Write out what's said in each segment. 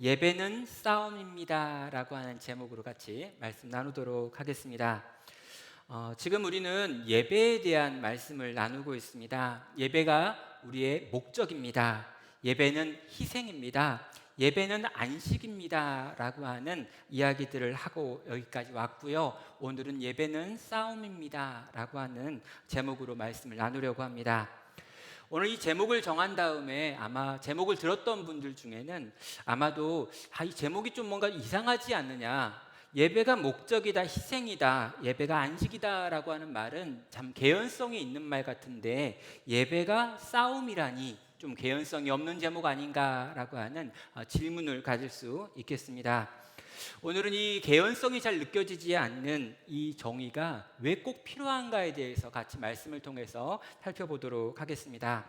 예배는 싸움입니다 라고 하는 제목으로 같이 말씀 나누도록 하겠습니다. 지금 우리는 예배에 대한 말씀을 나누고 있습니다. 예배가 우리의 목적입니다. 예배는 희생입니다. 예배는 안식입니다 라고 하는 이야기들을 하고 여기까지 왔고요. 오늘은 예배는 싸움입니다 라고 하는 제목으로 말씀을 나누려고 합니다. 오늘 이 제목을 정한 다음에 아마 제목을 들었던 분들 중에는 아마도 이 제목이 좀 뭔가 이상하지 않느냐, 예배가 목적이다, 희생이다, 예배가 안식이다 라고 하는 말은 참 개연성이 있는 말 같은데 예배가 싸움이라니 좀 개연성이 없는 제목 아닌가라고 하는 질문을 가질 수 있겠습니다. 오늘은 이 개연성이 잘 느껴지지 않는 이 정의가 왜 꼭 필요한가에 대해서 같이 말씀을 통해서 살펴보도록 하겠습니다.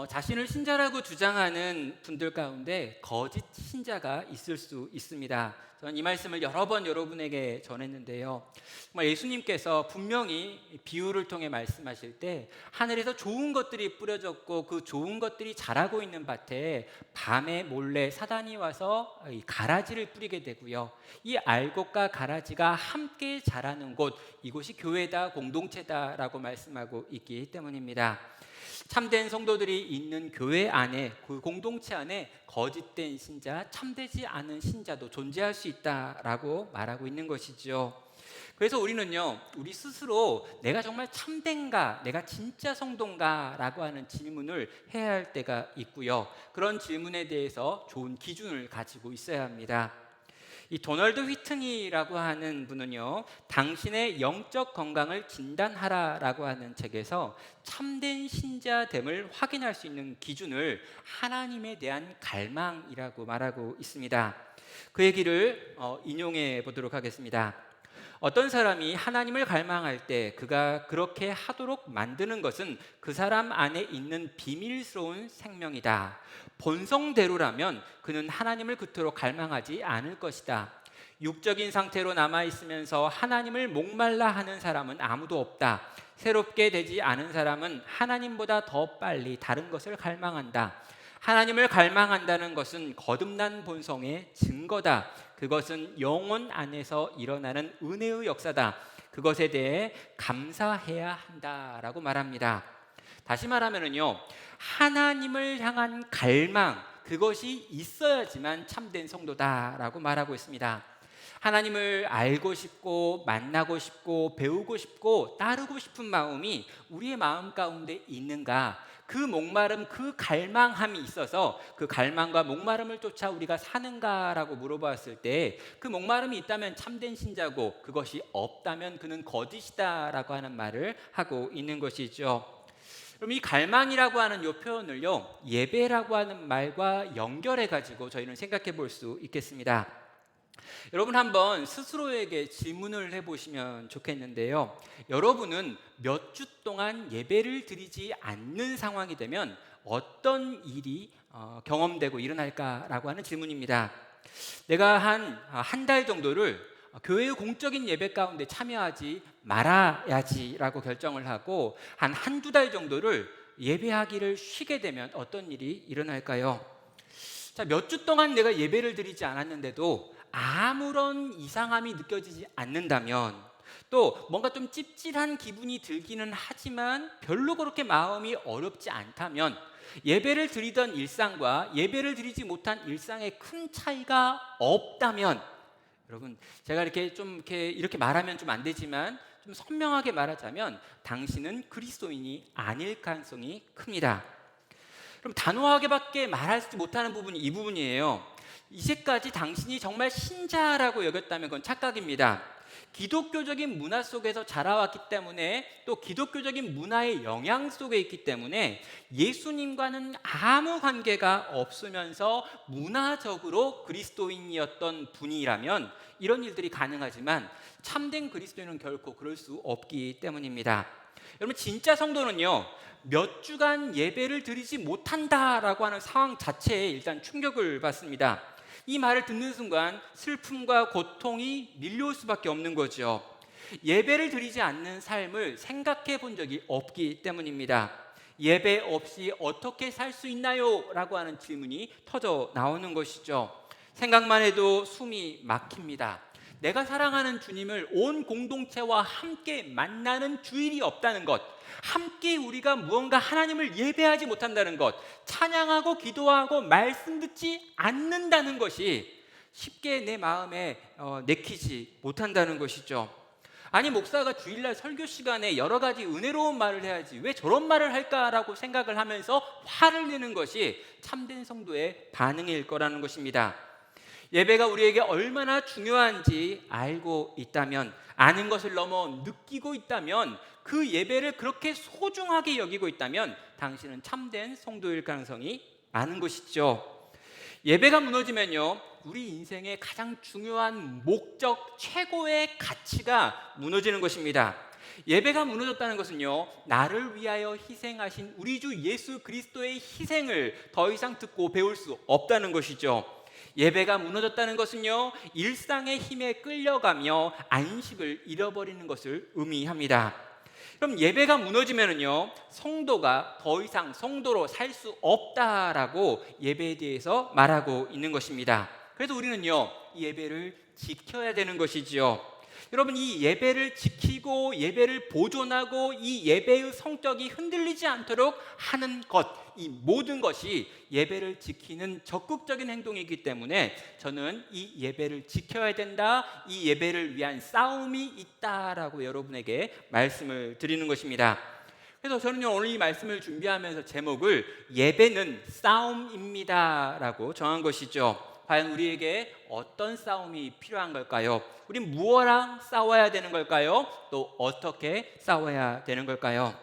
자신을 신자라고 주장하는 분들 가운데 거짓 신자가 있을 수 있습니다. 저는 이 말씀을 여러 번 여러분에게 전했는데요. 정말 예수님께서 분명히 비유를 통해 말씀하실 때 하늘에서 좋은 것들이 뿌려졌고 그 좋은 것들이 자라고 있는 밭에 밤에 몰래 사단이 와서 이 가라지를 뿌리게 되고요. 이 알곡과 가라지가 함께 자라는 곳, 이곳이 교회다, 공동체다라고 말씀하고 있기 때문입니다. 참된 성도들이 있는 교회 안에, 그 공동체 안에 거짓된 신자, 참되지 않은 신자도 존재할 수 있다라고 말하고 있는 것이죠. 그래서 우리는요, 우리 스스로 내가 정말 참된가, 내가 진짜 성도인가 라고 하는 질문을 해야 할 때가 있고요. 그런 질문에 대해서 좋은 기준을 가지고 있어야 합니다. 이 도널드 휘트니라고 하는 분은요, 당신의 영적 건강을 진단하라라고 하는 책에서 참된 신자됨을 확인할 수 있는 기준을 하나님에 대한 갈망이라고 말하고 있습니다. 그 얘기를 인용해 보도록 하겠습니다. 어떤 사람이 하나님을 갈망할 때 그가 그렇게 하도록 만드는 것은 그 사람 안에 있는 비밀스러운 생명이다. 본성대로라면 그는 하나님을 그토록 갈망하지 않을 것이다. 육적인 상태로 남아있으면서 하나님을 목말라 하는 사람은 아무도 없다. 새롭게 되지 않은 사람은 하나님보다 더 빨리 다른 것을 갈망한다. 하나님을 갈망한다는 것은 거듭난 본성의 증거다. 그것은 영혼 안에서 일어나는 은혜의 역사다. 그것에 대해 감사해야 한다라고 말합니다. 다시 말하면요, 하나님을 향한 갈망, 그것이 있어야지만 참된 성도다라고 말하고 있습니다. 하나님을 알고 싶고 만나고 싶고 배우고 싶고 따르고 싶은 마음이 우리의 마음 가운데 있는가? 그 목마름, 그 갈망함이 있어서 그 갈망과 목마름을 쫓아 우리가 사는가라고 물어봤을 때 그 목마름이 있다면 참된 신자고 그것이 없다면 그는 거짓이다라고 하는 말을 하고 있는 것이죠. 그럼 이 갈망이라고 하는 이 표현을요, 예배라고 하는 말과 연결해 가지고 저희는 생각해 볼 수 있겠습니다. 여러분 한번 스스로에게 질문을 해보시면 좋겠는데요. 여러분은 몇 주 동안 예배를 드리지 않는 상황이 되면 어떤 일이 경험되고 일어날까라고 하는 질문입니다. 내가 한 달 정도를 교회의 공적인 예배 가운데 참여하지 말아야지라고 결정을 하고 한두 달 정도를 예배하기를 쉬게 되면 어떤 일이 일어날까요? 자, 몇 주 동안 내가 예배를 드리지 않았는데도 아무런 이상함이 느껴지지 않는다면, 또 뭔가 좀 찝찝한 기분이 들기는 하지만 별로 그렇게 마음이 어렵지 않다면, 예배를 드리던 일상과 예배를 드리지 못한 일상에 큰 차이가 없다면, 여러분 제가 이렇게 말하면 좀 안 되지만 좀 선명하게 말하자면 당신은 그리스도인이 아닐 가능성이 큽니다. 그럼 단호하게밖에 말하지 못하는 부분이 이 부분이에요. 이제까지 당신이 정말 신자라고 여겼다면 그건 착각입니다. 기독교적인 문화 속에서 자라왔기 때문에, 또 기독교적인 문화의 영향 속에 있기 때문에 예수님과는 아무 관계가 없으면서 문화적으로 그리스도인이었던 분이라면 이런 일들이 가능하지만 참된 그리스도인은 결코 그럴 수 없기 때문입니다. 여러분, 진짜 성도는요, 몇 주간 예배를 드리지 못한다라고 하는 상황 자체에 일단 충격을 받습니다. 이 말을 듣는 순간 슬픔과 고통이 밀려올 수밖에 없는 거죠. 예배를 드리지 않는 삶을 생각해 본 적이 없기 때문입니다. 예배 없이 어떻게 살 수 있나요? 라고 하는 질문이 터져 나오는 것이죠. 생각만 해도 숨이 막힙니다. 내가 사랑하는 주님을 온 공동체와 함께 만나는 주일이 없다는 것, 함께 우리가 무언가 하나님을 예배하지 못한다는 것, 찬양하고 기도하고 말씀 듣지 않는다는 것이 쉽게 내 마음에 내키지 못한다는 것이죠. 아니, 목사가 주일날 설교 시간에 여러 가지 은혜로운 말을 해야지 왜 저런 말을 할까라고 생각을 하면서 화를 내는 것이 참된 성도의 반응일 거라는 것입니다. 예배가 우리에게 얼마나 중요한지 알고 있다면, 아는 것을 넘어 느끼고 있다면, 그 예배를 그렇게 소중하게 여기고 있다면 당신은 참된 성도일 가능성이 많은 것이죠. 예배가 무너지면요, 우리 인생의 가장 중요한 목적, 최고의 가치가 무너지는 것입니다. 예배가 무너졌다는 것은요, 나를 위하여 희생하신 우리 주 예수 그리스도의 희생을 더 이상 듣고 배울 수 없다는 것이죠. 예배가 무너졌다는 것은요, 일상의 힘에 끌려가며 안식을 잃어버리는 것을 의미합니다. 그럼 예배가 무너지면은요, 성도가 더 이상 성도로 살 수 없다라고 예배에 대해서 말하고 있는 것입니다. 그래서 우리는요, 이 예배를 지켜야 되는 것이지요. 여러분, 이 예배를 지키고 예배를 보존하고 이 예배의 성격이 흔들리지 않도록 하는 것, 이 모든 것이 예배를 지키는 적극적인 행동이기 때문에 저는 이 예배를 지켜야 된다, 이 예배를 위한 싸움이 있다라고 여러분에게 말씀을 드리는 것입니다. 그래서 저는요, 오늘 이 말씀을 준비하면서 제목을 예배는 싸움입니다 라고 정한 것이죠. 과연 우리에게 어떤 싸움이 필요한 걸까요? 우린 무엇랑 싸워야 되는 걸까요? 또 어떻게 싸워야 되는 걸까요?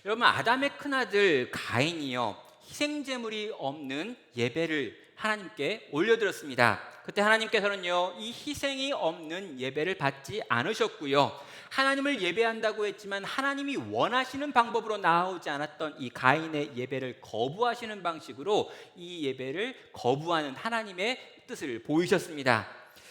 여러분, 아담의 큰아들 가인이요, 희생제물이 없는 예배를 하나님께 올려드렸습니다. 그때 하나님께서는요, 이 희생이 없는 예배를 받지 않으셨고요, 하나님을 예배한다고 했지만 하나님이 원하시는 방법으로 나오지 않았던 이 가인의 예배를 거부하시는 방식으로 이 예배를 거부하는 하나님의 뜻을 보이셨습니다.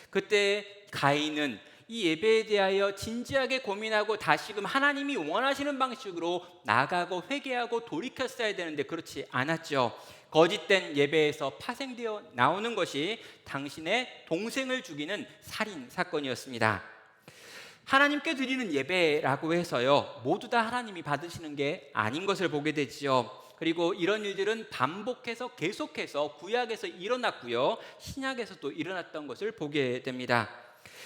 그때 가인은 이 예배에 대하여 진지하게 고민하고 다시금 하나님이 원하시는 방식으로 나가고 회개하고 돌이켰어야 되는데 그렇지 않았죠. 거짓된 예배에서 파생되어 나오는 것이 당신의 동생을 죽이는 살인 사건이었습니다. 하나님께 드리는 예배라고 해서요, 모두 다 하나님이 받으시는 게 아닌 것을 보게 되지요. 그리고 이런 일들은 반복해서 계속해서 구약에서 일어났고요, 신약에서도 일어났던 것을 보게 됩니다.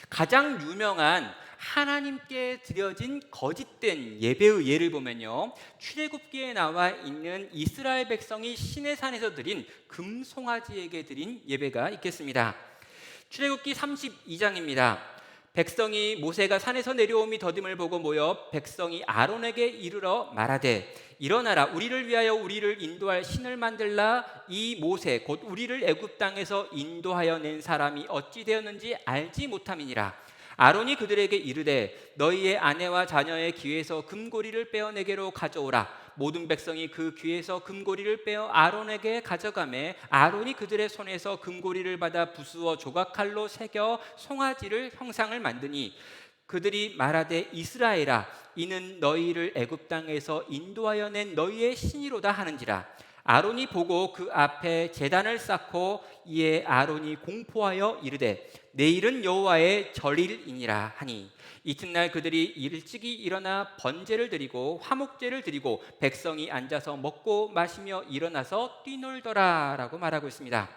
가장 유명한 하나님께 드려진 거짓된 예배의 예를 보면요, 출애굽기에 나와 있는 이스라엘 백성이 시내산에서 드린 금송아지에게 드린 예배가 있겠습니다. 출애굽기 32장입니다. 백성이 모세가 산에서 내려옴이 더딤을 보고 모여 백성이 아론에게 이르러 말하되, 일어나라, 우리를 위하여 우리를 인도할 신을 만들라. 이 모세 곧 우리를 애굽 땅에서 인도하여 낸 사람이 어찌 되었는지 알지 못함이니라. 아론이 그들에게 이르되, 너희의 아내와 자녀의 귀에서 금고리를 빼어 내게로 가져오라. 모든 백성이 그 귀에서 금고리를 빼어 아론에게 가져가매 아론이 그들의 손에서 금고리를 받아 부수어 조각칼로 새겨 송아지를 형상을 만드니, 그들이 말하되, 이스라엘아, 이는 너희를 애굽 땅에서 인도하여 낸 너희의 신이로다 하는지라. 아론이 보고 그 앞에 제단을 쌓고 이에 아론이 공포하여 이르되, 내일은 여호와의 절일이니라 하니, 이튿날 그들이 일찍이 일어나 번제를 드리고 화목제를 드리고 백성이 앉아서 먹고 마시며 일어나서 뛰놀더라 라고 말하고 있습니다.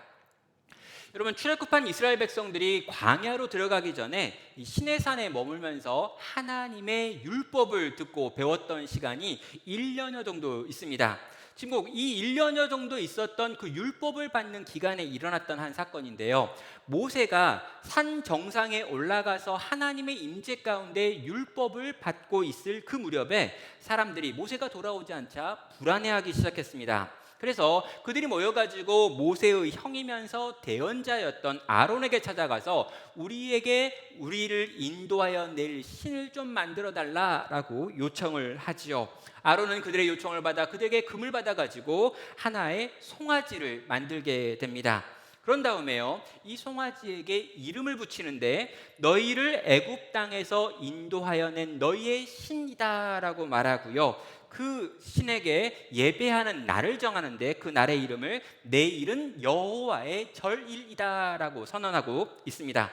여러분, 출애굽한 이스라엘 백성들이 광야로 들어가기 전에 이 시내산에 머물면서 하나님의 율법을 듣고 배웠던 시간이 1년여 정도 있습니다. 지금 이 1년여 정도 있었던 그 율법을 받는 기간에 일어났던 한 사건인데요, 모세가 산 정상에 올라가서 하나님의 임재 가운데 율법을 받고 있을 그 무렵에 사람들이 모세가 돌아오지 않자 불안해하기 시작했습니다. 그래서 그들이 모여가지고 모세의 형이면서 대언자였던 아론에게 찾아가서 우리를 인도하여 낼 신을 좀 만들어 달라라고 요청을 하지요. 아론은 그들의 요청을 받아 그들에게 금을 받아가지고 하나의 송아지를 만들게 됩니다. 그런 다음에요, 이 송아지에게 이름을 붙이는데, 너희를 애굽 땅에서 인도하여 낸 너희의 신이다라고 말하고요, 그 신에게 예배하는 날을 정하는데 그 날의 이름을 내일은 여호와의 절일이다라고 선언하고 있습니다.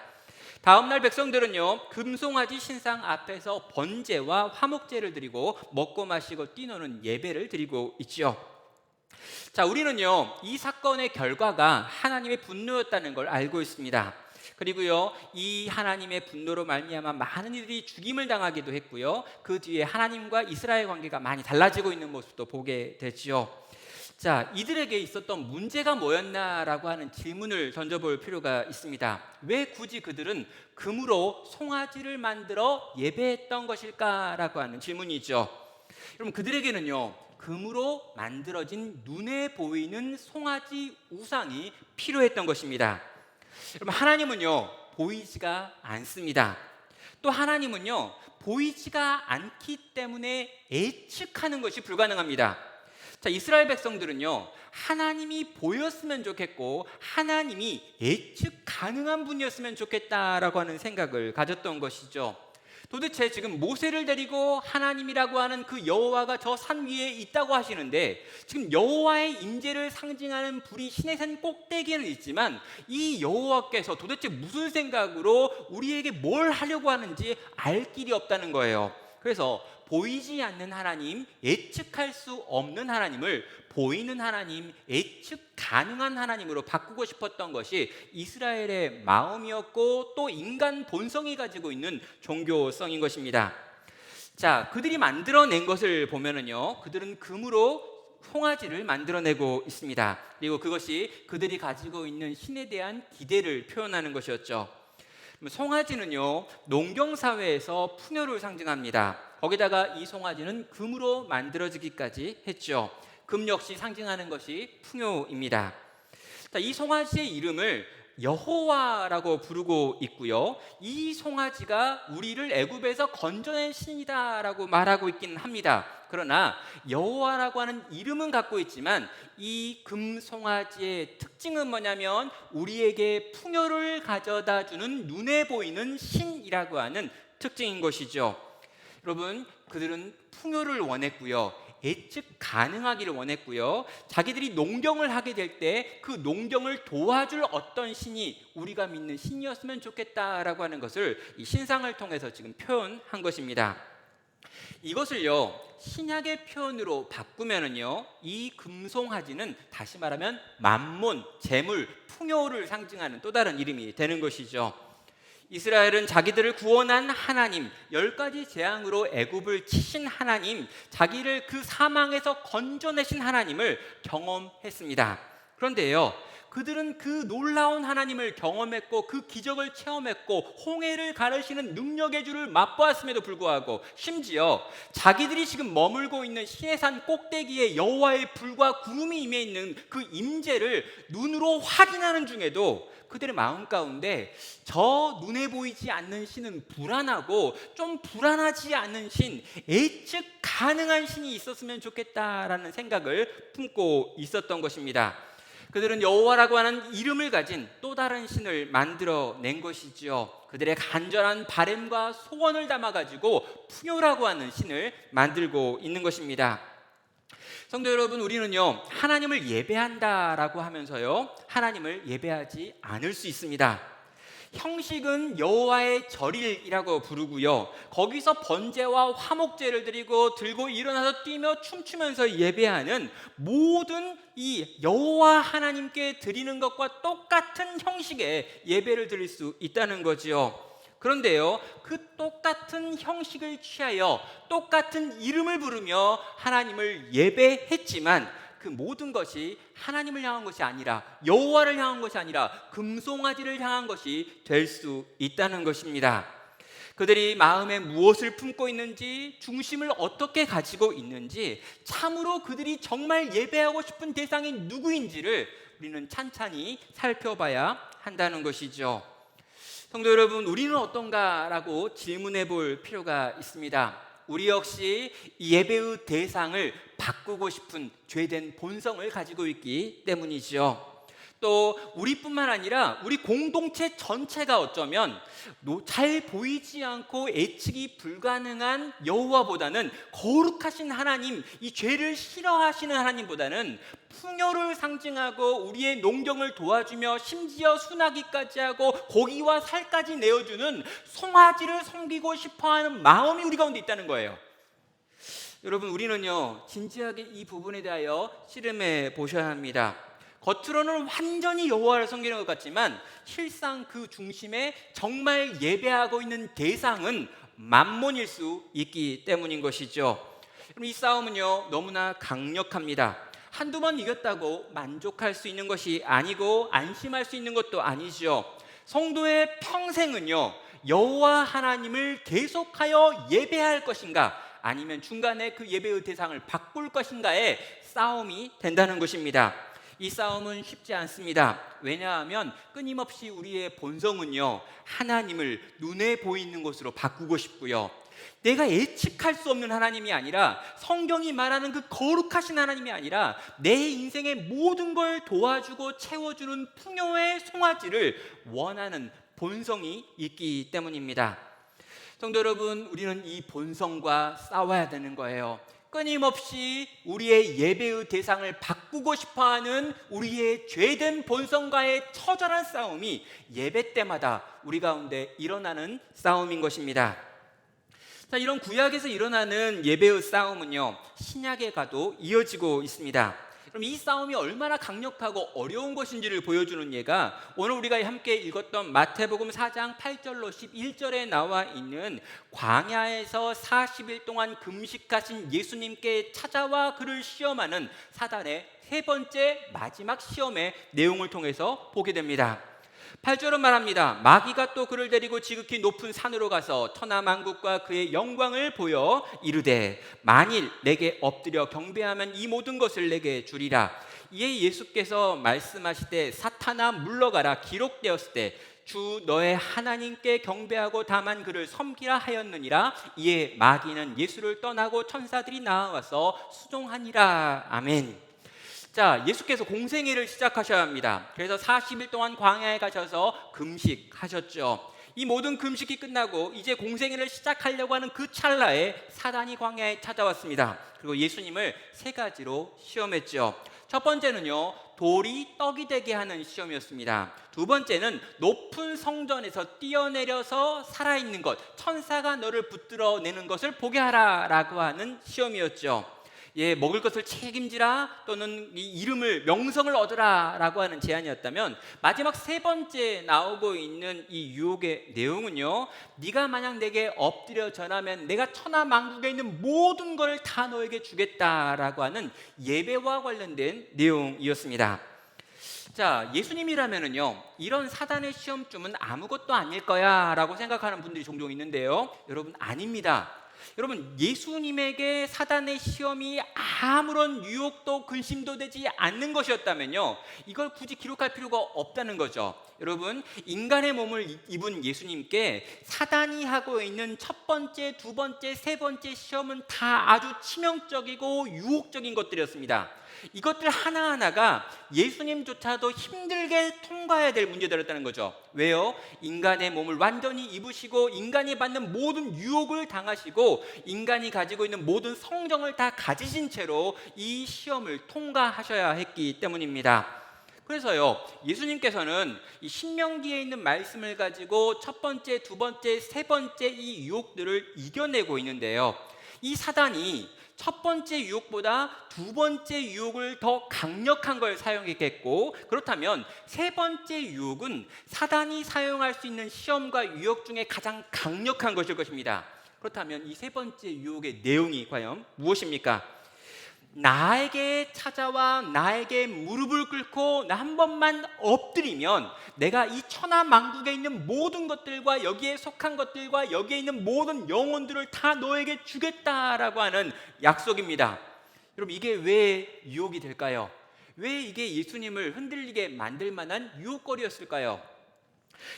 다음날 백성들은요, 금송아지 신상 앞에서 번제와 화목제를 드리고 먹고 마시고 뛰노는 예배를 드리고 있죠. 자, 우리는요, 이 사건의 결과가 하나님의 분노였다는 걸 알고 있습니다. 그리고요, 이 하나님의 분노로 말미암아 많은 이들이 죽임을 당하기도 했고요, 그 뒤에 하나님과 이스라엘 관계가 많이 달라지고 있는 모습도 보게 되지요. 자, 이들에게 있었던 문제가 뭐였나라고 하는 질문을 던져볼 필요가 있습니다. 왜 굳이 그들은 금으로 송아지를 만들어 예배했던 것일까라고 하는 질문이죠. 여러분, 그들에게는요, 금으로 만들어진 눈에 보이는 송아지 우상이 필요했던 것입니다. 여러분, 하나님은요, 보이지가 않습니다. 또 하나님은요, 보이지가 않기 때문에 예측하는 것이 불가능합니다. 자, 이스라엘 백성들은요, 하나님이 보였으면 좋겠고 하나님이 예측 가능한 분이었으면 좋겠다라고 하는 생각을 가졌던 것이죠. 도대체 지금 모세를 데리고 하나님이라고 하는 그 여호와가 저 산 위에 있다고 하시는데, 지금 여호와의 임재를 상징하는 불이 시내산 꼭대기에는 있지만 이 여호와께서 도대체 무슨 생각으로 우리에게 뭘 하려고 하는지 알 길이 없다는 거예요. 그래서 보이지 않는 하나님, 예측할 수 없는 하나님을 보이는 하나님, 예측 가능한 하나님으로 바꾸고 싶었던 것이 이스라엘의 마음이었고 또 인간 본성이 가지고 있는 종교성인 것입니다. 자, 그들이 만들어낸 것을 보면은요, 그들은 금으로 송아지를 만들어내고 있습니다. 그리고 그것이 그들이 가지고 있는 신에 대한 기대를 표현하는 것이었죠. 송아지는요, 농경사회에서 풍요를 상징합니다. 거기다가 이 송아지는 금으로 만들어지기까지 했죠. 금 역시 상징하는 것이 풍요입니다. 자, 이 송아지의 이름을 여호와라고 부르고 있고요, 이 송아지가 우리를 애굽에서 건져낸 신이다라고 말하고 있긴 합니다. 그러나 여호와라고 하는 이름은 갖고 있지만 이 금송아지의 특징은 뭐냐면 우리에게 풍요를 가져다 주는 눈에 보이는 신이라고 하는 특징인 것이죠. 여러분, 그들은 풍요를 원했고요, 예측 가능하기를 원했고요, 자기들이 농경을 하게 될 때 그 농경을 도와줄 어떤 신이 우리가 믿는 신이었으면 좋겠다라고 하는 것을 이 신상을 통해서 지금 표현한 것입니다. 이것을요, 신약의 표현으로 바꾸면은요, 이 금송아지는 다시 말하면 만몬, 재물, 풍요를 상징하는 또 다른 이름이 되는 것이죠. 이스라엘은 자기들을 구원한 하나님, 10가지 재앙으로 애굽을 치신 하나님, 자기를 그 사망에서 건져내신 하나님을 경험했습니다. 그런데요, 그들은 그 놀라운 하나님을 경험했고 그 기적을 체험했고 홍해를 가르시는 능력의 주를 맛보았음에도 불구하고 심지어 자기들이 지금 머물고 있는 시내산 꼭대기에 여호와의 불과 구름이 임해 있는 그 임재를 눈으로 확인하는 중에도 그들의 마음 가운데 저 눈에 보이지 않는 신은 불안하고 좀 불안하지 않은 신, 예측 가능한 신이 있었으면 좋겠다라는 생각을 품고 있었던 것입니다. 그들은 여호와라고 하는 이름을 가진 또 다른 신을 만들어낸 것이지요. 그들의 간절한 바램과 소원을 담아가지고 풍요라고 하는 신을 만들고 있는 것입니다. 성도 여러분, 우리는요, 하나님을 예배한다라고 하면서요, 하나님을 예배하지 않을 수 있습니다. 형식은 여호와의 절일이라고 부르고요, 거기서 번제와 화목제를 드리고 들고 일어나서 뛰며 춤추면서 예배하는 모든 이 여호와 하나님께 드리는 것과 똑같은 형식의 예배를 드릴 수 있다는 거지요. 그런데요, 그 똑같은 형식을 취하여 똑같은 이름을 부르며 하나님을 예배했지만 그 모든 것이 하나님을 향한 것이 아니라, 여호와를 향한 것이 아니라 금송아지를 향한 것이 될 수 있다는 것입니다. 그들이 마음에 무엇을 품고 있는지, 중심을 어떻게 가지고 있는지, 참으로 그들이 정말 예배하고 싶은 대상이 누구인지를 우리는 찬찬히 살펴봐야 한다는 것이죠. 성도 여러분, 우리는 어떤가라고 질문해 볼 필요가 있습니다. 우리 역시 예배의 대상을 바꾸고 싶은 죄된 본성을 가지고 있기 때문이죠. 또 우리뿐만 아니라 우리 공동체 전체가 어쩌면 잘 보이지 않고 예측이 불가능한 여호와보다는 거룩하신 하나님, 이 죄를 싫어하시는 하나님보다는 풍요를 상징하고 우리의 농경을 도와주며 심지어 순하기까지 하고 고기와 살까지 내어주는 송아지를 섬기고 싶어하는 마음이 우리 가운데 있다는 거예요. 여러분, 우리는요 진지하게 이 부분에 대하여 씨름해 보셔야 합니다. 겉으로는 완전히 여호와를 섬기는 것 같지만 실상 그 중심에 정말 예배하고 있는 대상은 만몬일 수 있기 때문인 것이죠. 그럼 이 싸움은요 너무나 강력합니다. 한두 번 이겼다고 만족할 수 있는 것이 아니고 안심할 수 있는 것도 아니죠. 성도의 평생은요 여호와 하나님을 계속하여 예배할 것인가, 아니면 중간에 그 예배의 대상을 바꿀 것인가의 싸움이 된다는 것입니다. 이 싸움은 쉽지 않습니다. 왜냐하면 끊임없이 우리의 본성은요 하나님을 눈에 보이는 것으로 바꾸고 싶고요, 내가 예측할 수 없는 하나님이 아니라, 성경이 말하는 그 거룩하신 하나님이 아니라 내 인생의 모든 걸 도와주고 채워주는 풍요의 송아지를 원하는 본성이 있기 때문입니다. 성도 여러분, 우리는 이 본성과 싸워야 되는 거예요. 끊임없이 우리의 예배의 대상을 바꾸고 싶어하는 우리의 죄된 본성과의 처절한 싸움이 예배 때마다 우리 가운데 일어나는 싸움인 것입니다. 자, 이런 구약에서 일어나는 예배의 싸움은요 신약에 가도 이어지고 있습니다. 그럼 이 싸움이 얼마나 강력하고 어려운 것인지를 보여주는 예가 오늘 우리가 함께 읽었던 마태복음 4장 8절로 11절에 나와 있는 광야에서 40일 동안 금식하신 예수님께 찾아와 그를 시험하는 사단의 세 번째 마지막 시험의 내용을 통해서 보게 됩니다. 8절은 말합니다. 마귀가 또 그를 데리고 지극히 높은 산으로 가서 천하만국과 그의 영광을 보여 이르되 만일 내게 엎드려 경배하면 이 모든 것을 내게 주리라. 이에 예수께서 말씀하시되 사탄아 물러가라, 기록되었을 때 주 너의 하나님께 경배하고 다만 그를 섬기라 하였느니라. 이에 마귀는 예수를 떠나고 천사들이 나와서 수종하니라. 아멘. 자, 예수께서 공생애를 시작하셔야 합니다. 그래서 40일 동안 광야에 가셔서 금식하셨죠. 이 모든 금식이 끝나고 이제 공생애를 시작하려고 하는 그 찰나에 사단이 광야에 찾아왔습니다. 그리고 예수님을 세 가지로 시험했죠. 첫 번째는요 돌이 떡이 되게 하는 시험이었습니다. 두 번째는 높은 성전에서 뛰어내려서 살아있는 것, 천사가 너를 붙들어 내는 것을 보게 하라 라고 하는 시험이었죠. 예, 먹을 것을 책임지라, 또는 이 이름을, 명성을 얻으라 라고 하는 제안이었다면, 마지막 세 번째 나오고 있는 이 유혹의 내용은요 네가 만약 내게 엎드려 절하면 내가 천하만국에 있는 모든 걸 다 너에게 주겠다라고 하는 예배와 관련된 내용이었습니다. 자, 예수님이라면은요 이런 사단의 시험쯤은 아무것도 아닐 거야 라고 생각하는 분들이 종종 있는데요, 여러분 아닙니다. 여러분, 예수님에게 사단의 시험이 아무런 유혹도 근심도 되지 않는 것이었다면요 이걸 굳이 기록할 필요가 없다는 거죠. 여러분, 인간의 몸을 입은 예수님께 사단이 하고 있는 첫 번째, 두 번째, 세 번째 시험은 다 아주 치명적이고 유혹적인 것들이었습니다. 이것들 하나하나가 예수님조차도 힘들게 통과해야 될 문제들이었다는 거죠. 왜요? 인간의 몸을 완전히 입으시고 인간이 받는 모든 유혹을 당하시고 인간이 가지고 있는 모든 성정을 다 가지신 채로 이 시험을 통과하셔야 했기 때문입니다. 그래서요 예수님께서는 이 신명기에 있는 말씀을 가지고 첫 번째, 두 번째, 세 번째 이 유혹들을 이겨내고 있는데요, 이 사단이 첫 번째 유혹보다 두 번째 유혹을 더 강력한 걸 사용했겠고, 그렇다면 세 번째 유혹은 사단이 사용할 수 있는 시험과 유혹 중에 가장 강력한 것일 것입니다. 그렇다면 이 세 번째 유혹의 내용이 과연 무엇입니까? 나에게 찾아와 나에게 무릎을 꿇고 나 한 번만 엎드리면 내가 이 천하만국에 있는 모든 것들과 여기에 속한 것들과 여기에 있는 모든 영혼들을 다 너에게 주겠다라고 하는 약속입니다. 여러분, 이게 왜 유혹이 될까요? 왜 이게 예수님을 흔들리게 만들 만한 유혹거리였을까요?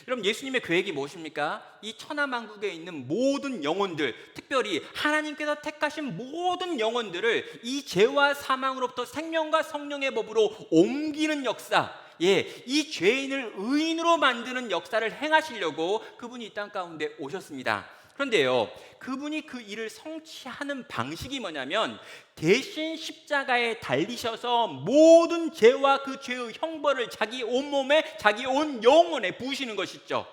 여러분, 예수님의 계획이 무엇입니까? 이 천하만국에 있는 모든 영혼들, 특별히 하나님께서 택하신 모든 영혼들을 이 죄와 사망으로부터 생명과 성령의 법으로 옮기는 역사, 이 죄인을 의인으로 만드는 역사를 행하시려고 그분이 이 땅 가운데 오셨습니다. 그런데요, 그분이 그 일을 성취하는 방식이 뭐냐면 대신 십자가에 달리셔서 모든 죄와 그 죄의 형벌을 자기 온몸에, 자기 온 영혼에 부으시는 것이죠.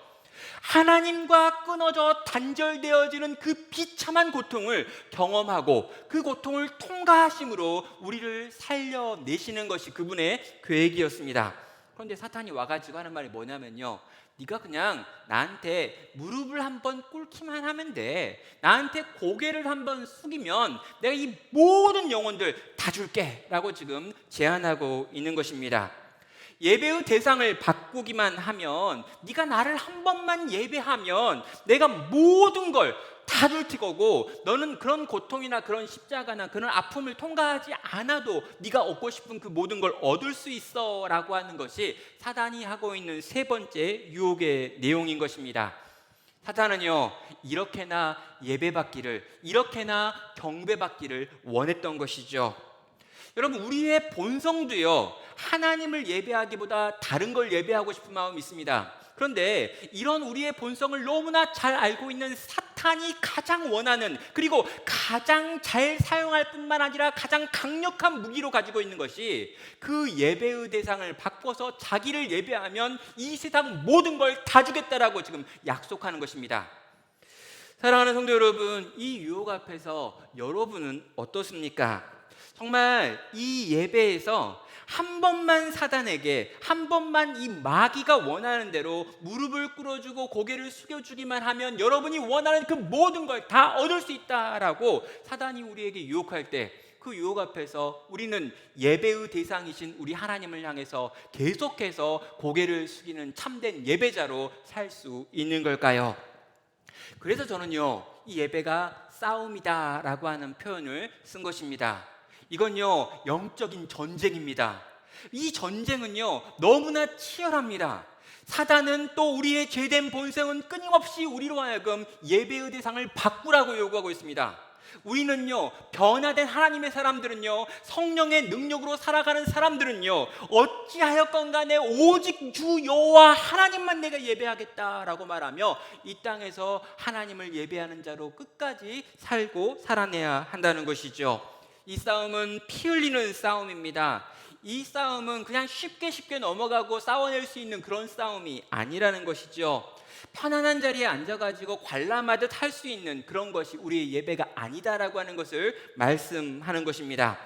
하나님과 끊어져 단절되어지는 그 비참한 고통을 경험하고 그 고통을 통과하심으로 우리를 살려내시는 것이 그분의 계획이었습니다. 그런데 사탄이 와가지고 하는 말이 뭐냐면요, 네가 그냥 나한테 무릎을 한번 꿇기만 하면 돼, 나한테 고개를 한번 숙이면 내가 이 모든 영혼들 다 줄게 라고 지금 제안하고 있는 것입니다. 예배의 대상을 바꾸기만 하면, 네가 나를 한 번만 예배하면 내가 모든 걸 다 줄 거고, 너는 그런 고통이나 그런 십자가나 그런 아픔을 통과하지 않아도 네가 얻고 싶은 그 모든 걸 얻을 수 있어 라고 하는 것이 사단이 하고 있는 세 번째 유혹의 내용인 것입니다. 사단은요, 이렇게나 예배받기를, 이렇게나 경배받기를 원했던 것이죠. 여러분, 우리의 본성도요, 하나님을 예배하기보다 다른 걸 예배하고 싶은 마음이 있습니다. 그런데 이런 우리의 본성을 너무나 잘 알고 있는 사탄이 가장 원하는, 그리고 가장 잘 사용할 뿐만 아니라 가장 강력한 무기로 가지고 있는 것이, 그 예배의 대상을 바꿔서 자기를 예배하면 이 세상 모든 걸 다 주겠다라고 지금 약속하는 것입니다. 사랑하는 성도 여러분, 이 유혹 앞에서 여러분은 어떻습니까? 정말 이 예배에서 한 번만 사단에게, 한 번만 이 마귀가 원하는 대로 무릎을 꿇어주고 고개를 숙여주기만 하면 여러분이 원하는 그 모든 걸 다 얻을 수 있다라고 사단이 우리에게 유혹할 때, 그 유혹 앞에서 우리는 예배의 대상이신 우리 하나님을 향해서 계속해서 고개를 숙이는 참된 예배자로 살 수 있는 걸까요? 그래서 저는요, 이 예배가 싸움이다 라고 하는 표현을 쓴 것입니다. 이건요, 영적인 전쟁입니다. 이 전쟁은요, 너무나 치열합니다. 사단은 또 우리의 죄된 본성은 끊임없이 우리로 하여금 예배의 대상을 바꾸라고 요구하고 있습니다. 우리는요, 변화된 하나님의 사람들은요, 성령의 능력으로 살아가는 사람들은요, 어찌하였건 간에 오직 주 여호와 하나님만 내가 예배하겠다라고 말하며 이 땅에서 하나님을 예배하는 자로 끝까지 살고 살아내야 한다는 것이죠. 이 싸움은 피 흘리는 싸움입니다. 이 싸움은 그냥 쉽게 넘어가고 싸워낼 수 있는 그런 싸움이 아니라는 것이죠. 편안한 자리에 앉아가지고 관람하듯 할 수 있는 그런 것이 우리의 예배가 아니다라고 하는 것을 말씀하는 것입니다.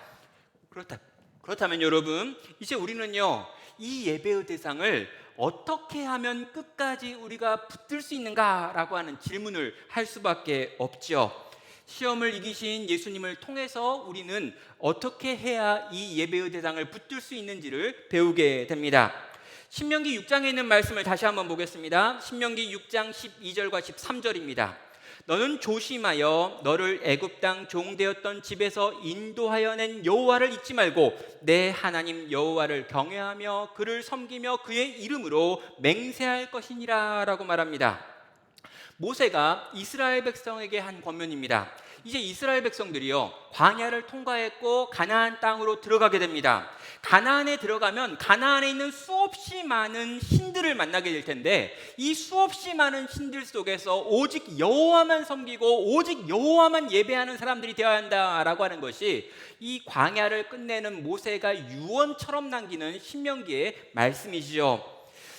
그렇다면 여러분, 이제 우리는요, 이 예배의 대상을 어떻게 하면 끝까지 우리가 붙들 수 있는가라고 하는 질문을 할 수밖에 없죠. 시험을 이기신 예수님을 통해서 우리는 어떻게 해야 이 예배의 대상을 붙들 수 있는지를 배우게 됩니다. 신명기 6장에 있는 말씀을 다시 한번 보겠습니다. 신명기 6장 12절과 13절입니다. 너는 조심하여 너를 애굽 땅 종되었던 집에서 인도하여 낸 여호와를 잊지 말고 내 하나님 여호와를 경외하며 그를 섬기며 그의 이름으로 맹세할 것이니라 라고 말합니다. 모세가 이스라엘 백성에게 한 권면입니다. 이제 이스라엘 백성들이요, 광야를 통과했고 가나안 땅으로 들어가게 됩니다. 가나안에 들어가면 가나안에 있는 수없이 많은 신들을 만나게 될 텐데, 이 수없이 많은 신들 속에서 오직 여호와만 섬기고 오직 여호와만 예배하는 사람들이 되어야 한다라고 하는 것이 이 광야를 끝내는 모세가 유언처럼 남기는 신명기의 말씀이시죠.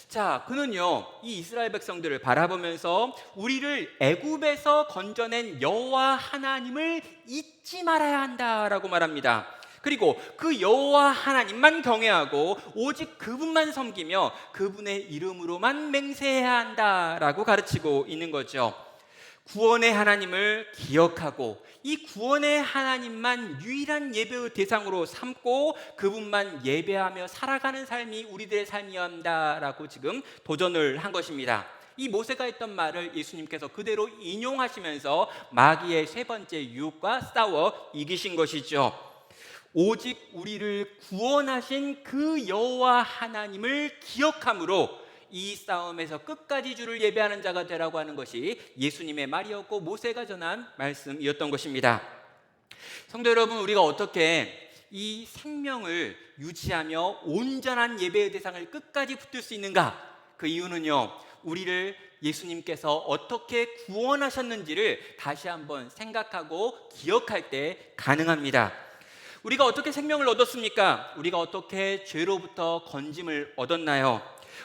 자, 그는요, 이 이스라엘 백성들을 바라보면서 우리를 애굽에서 건져낸 여호와 하나님을 잊지 말아야 한다라고 말합니다. 그리고 그 여호와 하나님만 경외하고 오직 그분만 섬기며 그분의 이름으로만 맹세해야 한다라고 가르치고 있는 거죠. 구원의 하나님을 기억하고 이 구원의 하나님만 유일한 예배의 대상으로 삼고 그분만 예배하며 살아가는 삶이 우리들의 삶이어야 한다라고 지금 도전을 한 것입니다. 이 모세가 했던 말을 예수님께서 그대로 인용하시면서 마귀의 세 번째 유혹과 싸워 이기신 것이죠. 오직 우리를 구원하신 그 여호와 하나님을 기억함으로 이 싸움에서 끝까지 주를 예배하는 자가 되라고 하는 것이 예수님의 말이었고 모세가 전한 말씀이었던 것입니다. 성도 여러분, 우리가 어떻게 이 생명을 유지하며 온전한 예배의 대상을 끝까지 붙들 수 있는가? 그 이유는요, 우리를 예수님께서 어떻게 구원하셨는지를 다시 한번 생각하고 기억할 때 가능합니다. 우리가 어떻게 생명을 얻었습니까? 우리가 어떻게 죄로부터 건짐을 얻었나요?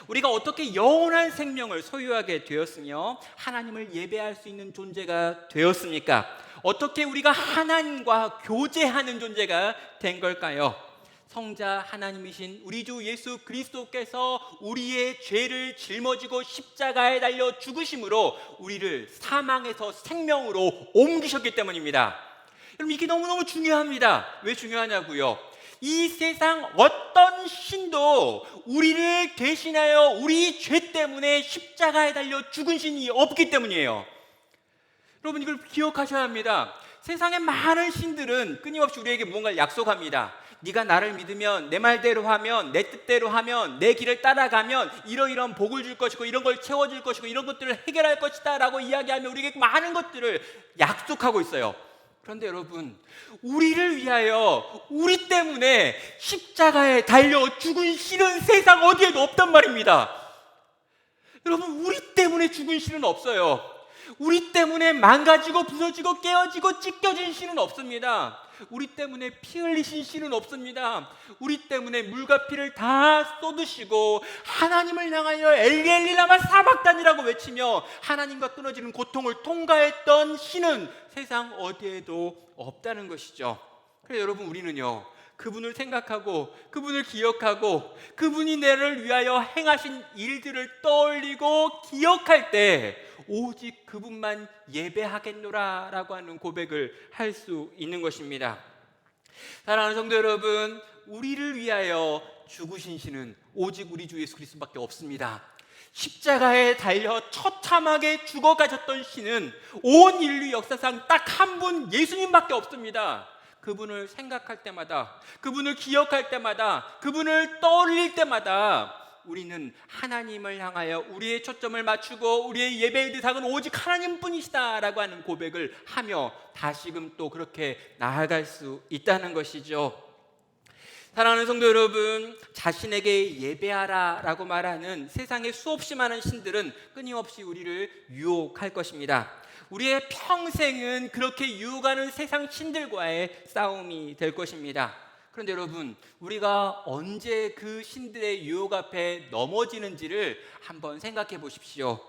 우리가 어떻게 영원한 생명을 소유하게 되었으며 하나님을 예배할 수 있는 존재가 되었습니까? 어떻게 우리가 하나님과 교제하는 존재가 된 걸까요? 성자 하나님이신 우리 주 예수 그리스도께서 우리의 죄를 짊어지고 십자가에 달려 죽으심으로 우리를 사망에서 생명으로 옮기셨기 때문입니다. 여러분, 이게 너무너무 중요합니다. 왜 중요하냐고요? 이 세상 어떤 신도 우리를 대신하여 우리 죄 때문에 십자가에 달려 죽은 신이 없기 때문이에요. 여러분, 이걸 기억하셔야 합니다. 세상의 많은 신들은 끊임없이 우리에게 무언가를 약속합니다. 네가 나를 믿으면, 내 말대로 하면, 내 뜻대로 하면, 내 길을 따라가면 이러이러한 복을 줄 것이고 이런 걸 채워줄 것이고 이런 것들을 해결할 것이다 라고 이야기하며 우리에게 많은 것들을 약속하고 있어요. 그런데 여러분, 우리를 위하여 우리 때문에 십자가에 달려 죽은 신은 세상 어디에도 없단 말입니다. 여러분, 우리 때문에 죽은 신은 없어요. 우리 때문에 망가지고 부서지고 깨어지고 찢겨진 신은 없습니다. 우리 때문에 피 흘리신 신은 없습니다. 우리 때문에 물과 피를 다 쏟으시고 하나님을 향하여 엘리 라마 사박단이라고 외치며 하나님과 끊어지는 고통을 통과했던 신은 세상 어디에도 없다는 것이죠. 그래서 여러분, 우리는요, 그분을 생각하고 그분을 기억하고 그분이 나를 위하여 행하신 일들을 떠올리고 기억할 때 오직 그분만 예배하겠노라 라고 하는 고백을 할 수 있는 것입니다. 사랑하는 성도 여러분, 우리를 위하여 죽으신 신은 오직 우리 주 예수 그리스도밖에 없습니다. 십자가에 달려 처참하게 죽어가셨던 신은 온 인류 역사상 딱 한 분 예수님밖에 없습니다. 그분을 생각할 때마다, 그분을 기억할 때마다, 그분을 떠올릴 때마다 우리는 하나님을 향하여 우리의 초점을 맞추고 우리의 예배의 대상은 오직 하나님뿐이시다라고 하는 고백을 하며 다시금 또 그렇게 나아갈 수 있다는 것이죠. 사랑하는 성도 여러분, 자신에게 예배하라 라고 말하는 세상의 수없이 많은 신들은 끊임없이 우리를 유혹할 것입니다. 우리의 평생은 그렇게 유혹하는 세상 신들과의 싸움이 될 것입니다. 그런데 여러분, 우리가 언제 그 신들의 유혹 앞에 넘어지는지를 한번 생각해 보십시오.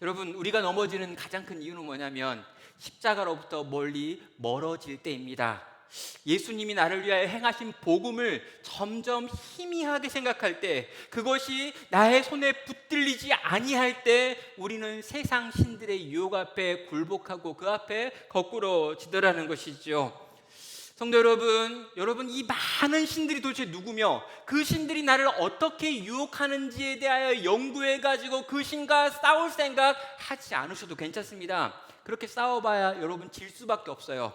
여러분, 우리가 넘어지는 가장 큰 이유는 뭐냐면 십자가로부터 멀리 멀어질 때입니다. 예수님이 나를 위하여 행하신 복음을 점점 희미하게 생각할 때, 그것이 나의 손에 붙들리지 아니할 때 우리는 세상 신들의 유혹 앞에 굴복하고 그 앞에 거꾸러지더라는 것이죠. 성도 여러분, 이 많은 신들이 도대체 누구며 그 신들이 나를 어떻게 유혹하는지에 대하여 연구해가지고 그 신과 싸울 생각 하지 않으셔도 괜찮습니다. 그렇게 싸워봐야 여러분 질 수밖에 없어요.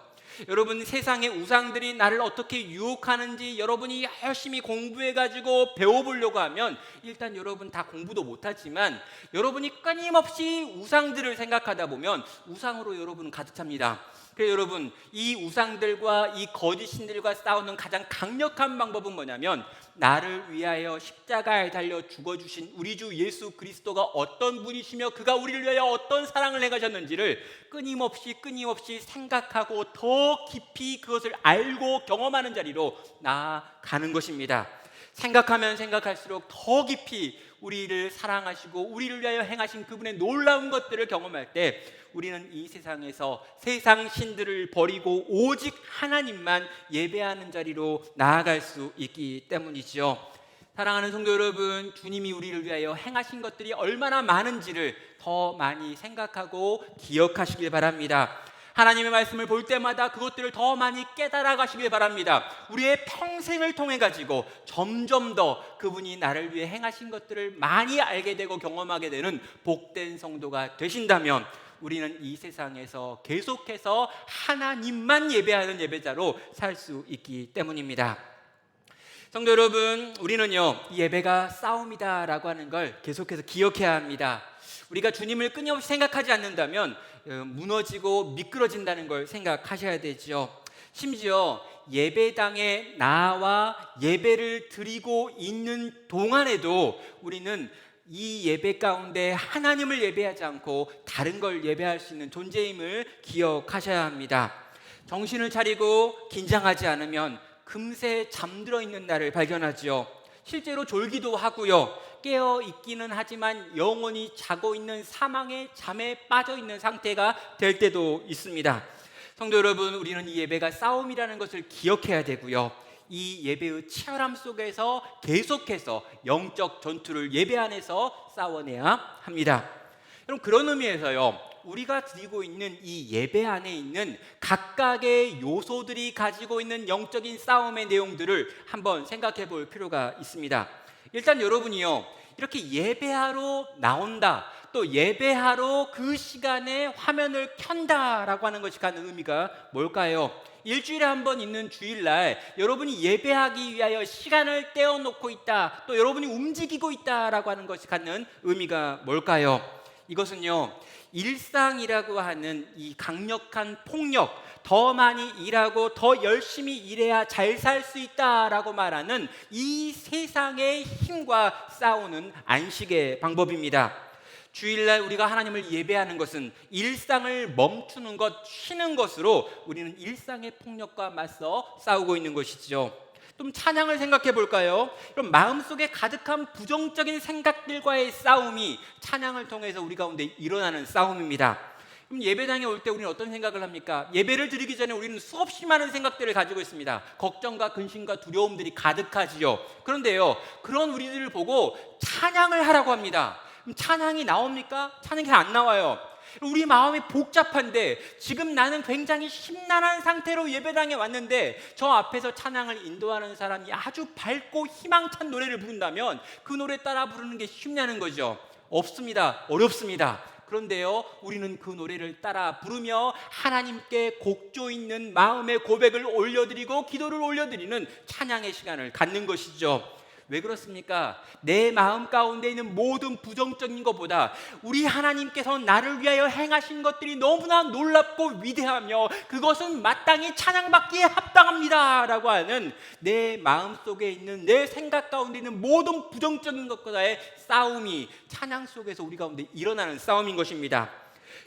여러분, 세상의 우상들이 나를 어떻게 유혹하는지 여러분이 열심히 공부해가지고 배워보려고 하면 일단 여러분 다 공부도 못하지만 여러분이 끊임없이 우상들을 생각하다 보면 우상으로 여러분은 가득 찹니다. 그래서 여러분, 이 우상들과 이 거짓 신들과 싸우는 가장 강력한 방법은 뭐냐면 나를 위하여 십자가에 달려 죽어주신 우리 주 예수 그리스도가 어떤 분이시며 그가 우리를 위하여 어떤 사랑을 행하셨는지를 끊임없이 생각하고 더 깊이 그것을 알고 경험하는 자리로 나아가는 것입니다. 생각하면 생각할수록 더 깊이 우리를 사랑하시고 우리를 위하여 행하신 그분의 놀라운 것들을 경험할 때 우리는 이 세상에서 세상 신들을 버리고 오직 하나님만 예배하는 자리로 나아갈 수 있기 때문이죠. 사랑하는 성도 여러분, 주님이 우리를 위하여 행하신 것들이 얼마나 많은지를 더 많이 생각하고 기억하시길 바랍니다. 하나님의 말씀을 볼 때마다 그것들을 더 많이 깨달아 가시길 바랍니다. 우리의 평생을 통해 가지고 점점 더 그분이 나를 위해 행하신 것들을 많이 알게 되고 경험하게 되는 복된 성도가 되신다면 우리는 이 세상에서 계속해서 하나님만 예배하는 예배자로 살 수 있기 때문입니다. 성도 여러분, 우리는요, 이 예배가 싸움이다라고 하는 걸 계속해서 기억해야 합니다. 우리가 주님을 끊임없이 생각하지 않는다면 무너지고 미끄러진다는 걸 생각하셔야 되죠. 심지어 예배당에 나와 예배를 드리고 있는 동안에도 우리는 이 예배 가운데 하나님을 예배하지 않고 다른 걸 예배할 수 있는 존재임을 기억하셔야 합니다. 정신을 차리고 긴장하지 않으면 금세 잠들어 있는 날을 발견하지요. 실제로 졸기도 하고요. 깨어 있기는 하지만 영원히 자고 있는 사망의 잠에 빠져 있는 상태가 될 때도 있습니다. 성도 여러분, 우리는 이 예배가 싸움이라는 것을 기억해야 되고요. 이 예배의 치열함 속에서 계속해서 영적 전투를 예배 안에서 싸워내야 합니다. 여러분, 그런 의미에서요, 우리가 드리고 있는 이 예배 안에 있는 각각의 요소들이 가지고 있는 영적인 싸움의 내용들을 한번 생각해 볼 필요가 있습니다. 일단 여러분이요, 이렇게 예배하러 나온다, 또 예배하러 그 시간에 화면을 켠다라고 하는 것이 갖는 의미가 뭘까요? 일주일에 한 번 있는 주일날 여러분이 예배하기 위하여 시간을 떼어놓고 있다, 또 여러분이 움직이고 있다라고 하는 것이 갖는 의미가 뭘까요? 이것은요, 일상이라고 하는 이 강력한 폭력, 더 많이 일하고 더 열심히 일해야 잘 살 수 있다라고 말하는 이 세상의 힘과 싸우는 안식의 방법입니다. 주일날 우리가 하나님을 예배하는 것은 일상을 멈추는 것, 쉬는 것으로 우리는 일상의 폭력과 맞서 싸우고 있는 것이죠. 좀 찬양을 생각해 볼까요? 그럼 마음속에 가득한 부정적인 생각들과의 싸움이 찬양을 통해서 우리 가운데 일어나는 싸움입니다. 그럼 예배당에 올 때 우리는 어떤 생각을 합니까? 예배를 드리기 전에 우리는 수없이 많은 생각들을 가지고 있습니다. 걱정과 근심과 두려움들이 가득하지요. 그런데요, 그런 우리들을 보고 찬양을 하라고 합니다. 그럼 찬양이 나옵니까? 찬양이 안 나와요. 우리 마음이 복잡한데 지금 나는 굉장히 심란한 상태로 예배당에 왔는데 저 앞에서 찬양을 인도하는 사람이 아주 밝고 희망찬 노래를 부른다면 그 노래 따라 부르는 게 쉽냐는 거죠. 없습니다. 어렵습니다. 그런데요, 우리는 그 노래를 따라 부르며 하나님께 곡조 있는 마음의 고백을 올려드리고 기도를 올려드리는 찬양의 시간을 갖는 것이죠. 왜 그렇습니까? 내 마음 가운데 있는 모든 부정적인 것보다 우리 하나님께서 나를 위하여 행하신 것들이 너무나 놀랍고 위대하며 그것은 마땅히 찬양받기에 합당합니다 라고 하는 내 마음속에 있는 내 생각 가운데 있는 모든 부정적인 것과의 싸움이 찬양 속에서 우리 가운데 일어나는 싸움인 것입니다.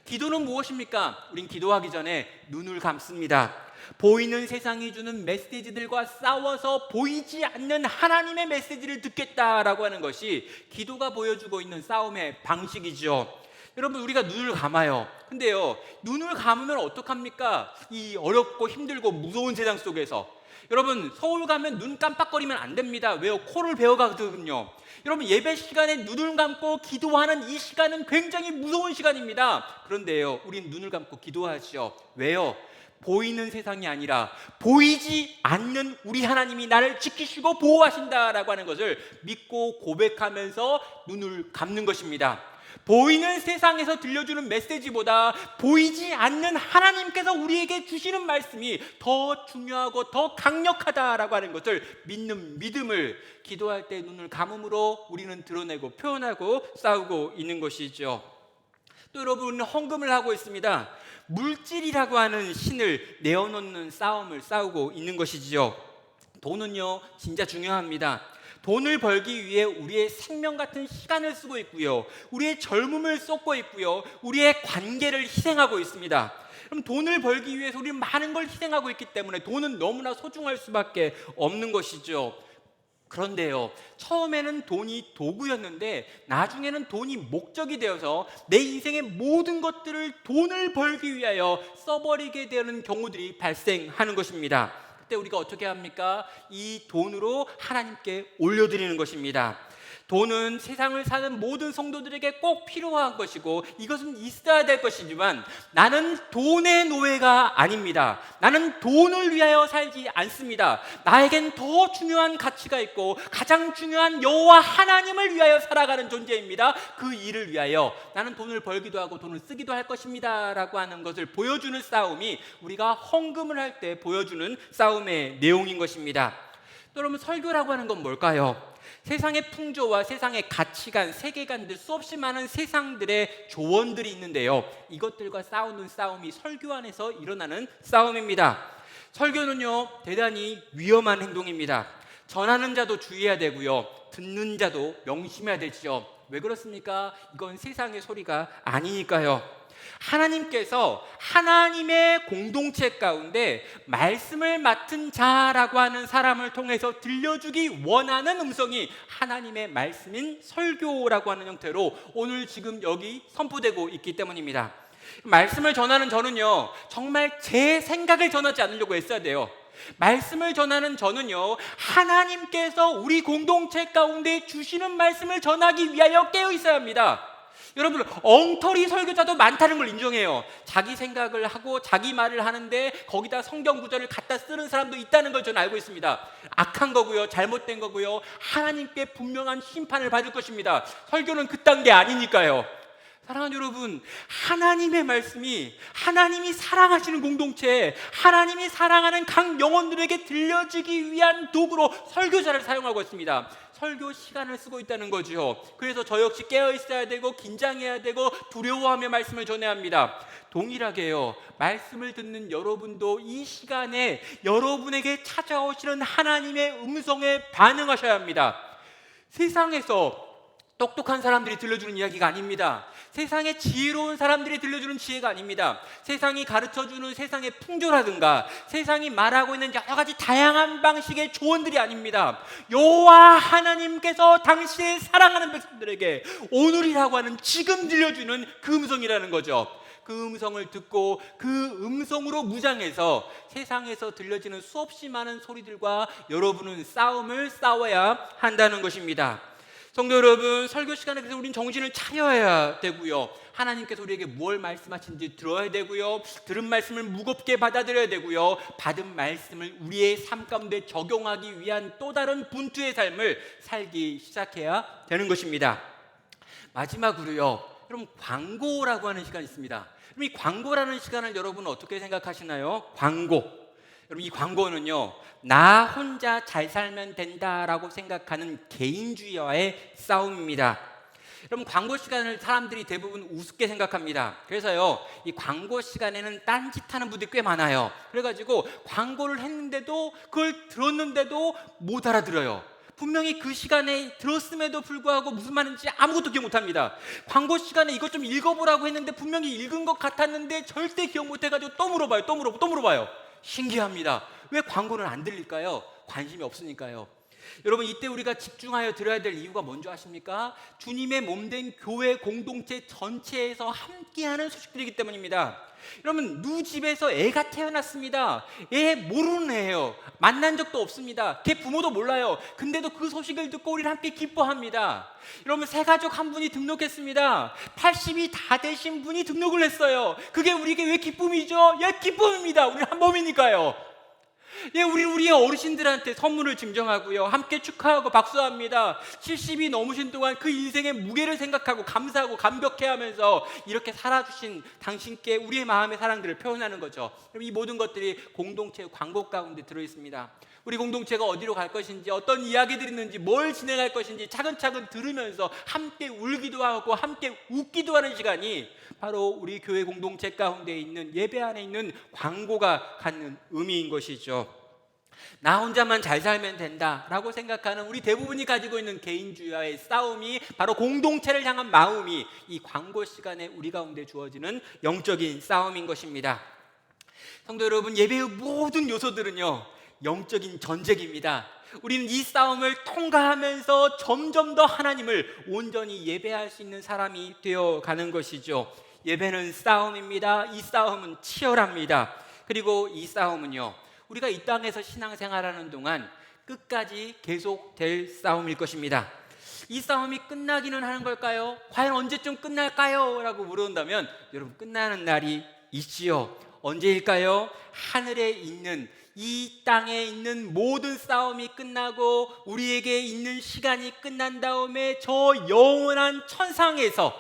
기도는 무엇입니까? 우린 기도하기 전에 눈을 감습니다. 보이는 세상이 주는 메시지들과 싸워서 보이지 않는 하나님의 메시지를 듣겠다라고 하는 것이 기도가 보여주고 있는 싸움의 방식이죠. 여러분, 우리가 눈을 감아요. 근데요, 눈을 감으면 어떡합니까? 이 어렵고 힘들고 무서운 세상 속에서. 여러분, 서울 가면 눈 깜빡거리면 안 됩니다. 왜요? 코를 베어가거든요. 여러분, 예배 시간에 눈을 감고 기도하는 이 시간은 굉장히 무서운 시간입니다. 그런데요, 우린 눈을 감고 기도하죠. 왜요? 보이는 세상이 아니라 보이지 않는 우리 하나님이 나를 지키시고 보호하신다라고 하는 것을 믿고 고백하면서 눈을 감는 것입니다. 보이는 세상에서 들려주는 메시지보다 보이지 않는 하나님께서 우리에게 주시는 말씀이 더 중요하고 더 강력하다라고 하는 것을 믿는 믿음을 기도할 때 눈을 감음으로 우리는 드러내고 표현하고 싸우고 있는 것이죠. 또 여러분, 헌금을 하고 있습니다. 물질이라고 하는 신을 내어놓는 싸움을 싸우고 있는 것이지요. 돈은요, 진짜 중요합니다. 돈을 벌기 위해 우리의 생명 같은 시간을 쓰고 있고요, 우리의 젊음을 쏟고 있고요, 우리의 관계를 희생하고 있습니다. 그럼 돈을 벌기 위해서 우리는 많은 걸 희생하고 있기 때문에 돈은 너무나 소중할 수밖에 없는 것이죠. 그런데요, 처음에는 돈이 도구였는데 나중에는 돈이 목적이 되어서 내 인생의 모든 것들을 돈을 벌기 위하여 써버리게 되는 경우들이 발생하는 것입니다. 그때 우리가 어떻게 합니까? 이 돈으로 하나님께 올려드리는 것입니다. 돈은 세상을 사는 모든 성도들에게 꼭 필요한 것이고 이것은 있어야 될 것이지만 나는 돈의 노예가 아닙니다. 나는 돈을 위하여 살지 않습니다. 나에겐 더 중요한 가치가 있고 가장 중요한 여호와 하나님을 위하여 살아가는 존재입니다. 그 일을 위하여 나는 돈을 벌기도 하고 돈을 쓰기도 할 것입니다 라고 하는 것을 보여주는 싸움이 우리가 헌금을 할 때 보여주는 싸움의 내용인 것입니다. 또 여러분, 설교라고 하는 건 뭘까요? 세상의 풍조와 세상의 가치관, 세계관들, 수없이 많은 세상들의 조언들이 있는데요, 이것들과 싸우는 싸움이 설교 안에서 일어나는 싸움입니다. 설교는요, 대단히 위험한 행동입니다. 전하는 자도 주의해야 되고요, 듣는 자도 명심해야 되죠. 왜 그렇습니까? 이건 세상의 소리가 아니니까요. 하나님께서 하나님의 공동체 가운데 말씀을 맡은 자라고 하는 사람을 통해서 들려주기 원하는 음성이 하나님의 말씀인 설교라고 하는 형태로 오늘 지금 여기 선포되고 있기 때문입니다. 말씀을 전하는 저는요, 정말 제 생각을 전하지 않으려고 애써야 돼요. 말씀을 전하는 저는요, 하나님께서 우리 공동체 가운데 주시는 말씀을 전하기 위하여 깨어 있어야 합니다. 여러분, 엉터리 설교자도 많다는 걸 인정해요. 자기 생각을 하고 자기 말을 하는데 거기다 성경 구절을 갖다 쓰는 사람도 있다는 걸 저는 알고 있습니다. 악한 거고요, 잘못된 거고요, 하나님께 분명한 심판을 받을 것입니다. 설교는 그딴 게 아니니까요. 사랑하는 여러분, 하나님의 말씀이 하나님이 사랑하시는 공동체, 하나님이 사랑하는 각 영혼들에게 들려지기 위한 도구로 설교자를 사용하고 있습니다. 설교 시간을 쓰고 있다는 거죠. 그래서 저 역시 깨어 있어야 되고 긴장해야 되고 두려워하며 말씀을 전해야 합니다. 동일하게요, 말씀을 듣는 여러분도 이 시간에 여러분에게 찾아오시는 하나님의 음성에 반응하셔야 합니다. 세상에서 똑똑한 사람들이 들려주는 이야기가 아닙니다. 세상에 지혜로운 사람들이 들려주는 지혜가 아닙니다. 세상이 가르쳐주는 세상의 풍조라든가 세상이 말하고 있는 여러 가지 다양한 방식의 조언들이 아닙니다. 여호와 하나님께서 당신의 사랑하는 백성들에게 오늘이라고 하는 지금 들려주는 그 음성이라는 거죠. 그 음성을 듣고 그 음성으로 무장해서 세상에서 들려지는 수없이 많은 소리들과 여러분은 싸움을 싸워야 한다는 것입니다. 성도 여러분, 설교 시간에 그래서 우리는 정신을 차려야 되고요, 하나님께서 우리에게 뭘 말씀하신지 들어야 되고요, 들은 말씀을 무겁게 받아들여야 되고요, 받은 말씀을 우리의 삶 가운데 적용하기 위한 또 다른 분투의 삶을 살기 시작해야 되는 것입니다. 마지막으로요, 여러분, 광고라고 하는 시간이 있습니다. 이 광고라는 시간을 여러분은 어떻게 생각하시나요? 광고. 여러분, 이 광고는요, 나 혼자 잘 살면 된다라고 생각하는 개인주의와의 싸움입니다. 여러분, 광고 시간을 사람들이 대부분 우습게 생각합니다. 그래서요, 이 광고 시간에는 딴짓하는 분들이 꽤 많아요. 그래가지고 광고를 했는데도 그걸 들었는데도 못 알아들어요. 분명히 그 시간에 들었음에도 불구하고 무슨 말인지 아무것도 기억 못합니다. 광고 시간에 이것 좀 읽어보라고 했는데 분명히 읽은 것 같았는데 절대 기억 못해가지고 또 물어봐요. 또 물어봐요. 신기합니다. 왜 광고는 안 들릴까요? 관심이 없으니까요. 여러분, 이때 우리가 집중하여 들어야 될 이유가 뭔지 아십니까? 주님의 몸된 교회 공동체 전체에서 함께하는 소식들이기 때문입니다. 여러분, 누 집에서 애가 태어났습니다. 애 모르는 애예요. 만난 적도 없습니다. 걔 부모도 몰라요. 근데도 그 소식을 듣고 우리는 함께 기뻐합니다. 여러분, 새 가족 한 분이 등록했습니다. 80이 다 되신 분이 등록을 했어요. 그게 우리에게 왜 기쁨이죠? 예, 기쁨입니다. 우리는 한 몸이니까요. 예, 우리의 어르신들한테 선물을 증정하고요, 함께 축하하고 박수합니다. 70이 넘으신 동안 그 인생의 무게를 생각하고 감사하고 감격해하면서 이렇게 살아주신 당신께 우리의 마음의 사랑들을 표현하는 거죠. 이 모든 것들이 공동체의 광고 가운데 들어있습니다. 우리 공동체가 어디로 갈 것인지, 어떤 이야기들이 있는지, 뭘 진행할 것인지 차근차근 들으면서 함께 울기도 하고 함께 웃기도 하는 시간이 바로 우리 교회 공동체 가운데 있는, 예배 안에 있는 광고가 갖는 의미인 것이죠. 나 혼자만 잘 살면 된다라고 생각하는 우리 대부분이 가지고 있는 개인주의와의 싸움이, 바로 공동체를 향한 마음이 이 광고 시간에 우리 가운데 주어지는 영적인 싸움인 것입니다. 성도 여러분, 예배의 모든 요소들은요, 영적인 전쟁입니다. 우리는 이 싸움을 통과하면서 점점 더 하나님을 온전히 예배할 수 있는 사람이 되어가는 것이죠. 예배는 싸움입니다. 이 싸움은 치열합니다. 그리고 이 싸움은요, 우리가 이 땅에서 신앙생활하는 동안 끝까지 계속될 싸움일 것입니다. 이 싸움이 끝나기는 하는 걸까요? 과연 언제쯤 끝날까요? 라고 물어본다면, 여러분, 끝나는 날이 있지요. 언제일까요? 하늘에 있는, 이 땅에 있는 모든 싸움이 끝나고 우리에게 있는 시간이 끝난 다음에 저 영원한 천상에서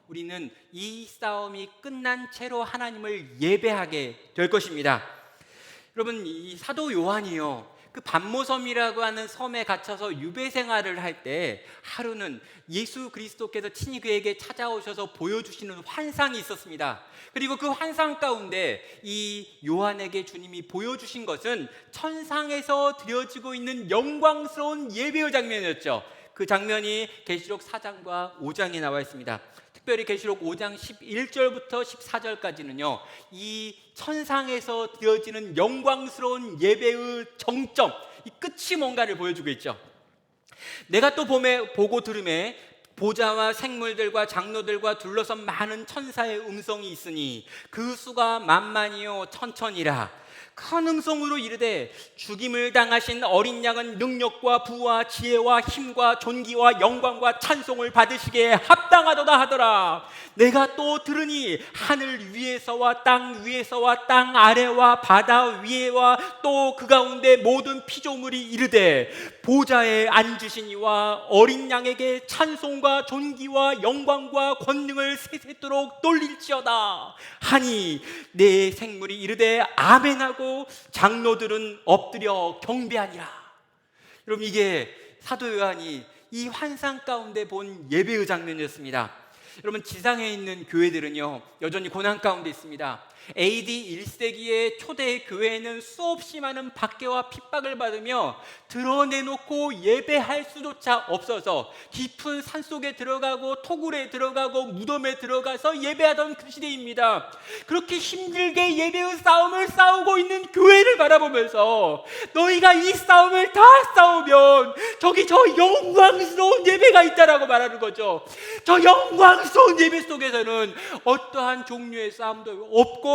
우리는 이 싸움이 끝난 채로 하나님을 예배하게 될 것입니다. 여러분, 이 사도 요한이요, 그 반모섬이라고 하는 섬에 갇혀서 유배 생활을 할 때 하루는 예수 그리스도께서 친히 그에게 찾아오셔서 보여주시는 환상이 있었습니다. 그리고 그 환상 가운데 이 요한에게 주님이 보여주신 것은 천상에서 드려지고 있는 영광스러운 예배의 장면이었죠. 그 장면이 계시록 4장과 5장에 나와 있습니다. 특별히 계시록 5장 11절부터 14절까지는요, 이 천상에서 드려지는 영광스러운 예배의 정점, 이 끝이 뭔가를 보여주고 있죠. 내가 또 보고 들음에 보좌와 생물들과 장로들과 둘러선 많은 천사의 음성이 있으니 그 수가 만만이요 천천이라. 큰 음성으로 이르되 죽임을 당하신 어린 양은 능력과 부와 지혜와 힘과 존귀와 영광과 찬송을 받으시기에 합당하도다 하더라. 내가 또 들으니 하늘 위에서와 땅 위에서와 땅 아래와 바다 위에와 또 그 가운데 모든 피조물이 이르되 보좌에 앉으신 이와 어린 양에게 찬송과 존귀와 영광과 권능을 세세토록 돌릴지어다 하니 내 생물이 이르되 아멘하고 장로들은 엎드려 경배하니라. 여러분, 이게 사도 요한이 이 환상 가운데 본 예배의 장면이었습니다. 여러분, 지상에 있는 교회들은요 여전히 고난 가운데 있습니다. AD 1세기의 초대 교회에는 수없이 많은 박해와 핍박을 받으며 드러내놓고 예배할 수조차 없어서 깊은 산속에 들어가고 토굴에 들어가고 무덤에 들어가서 예배하던 그 시대입니다. 그렇게 힘들게 예배의 싸움을 싸우고 있는 교회를 바라보면서 너희가 이 싸움을 다 싸우면 저기 저 영광스러운 예배가 있다라고 말하는 거죠. 저 영광스러운 예배 속에서는 어떠한 종류의 싸움도 없고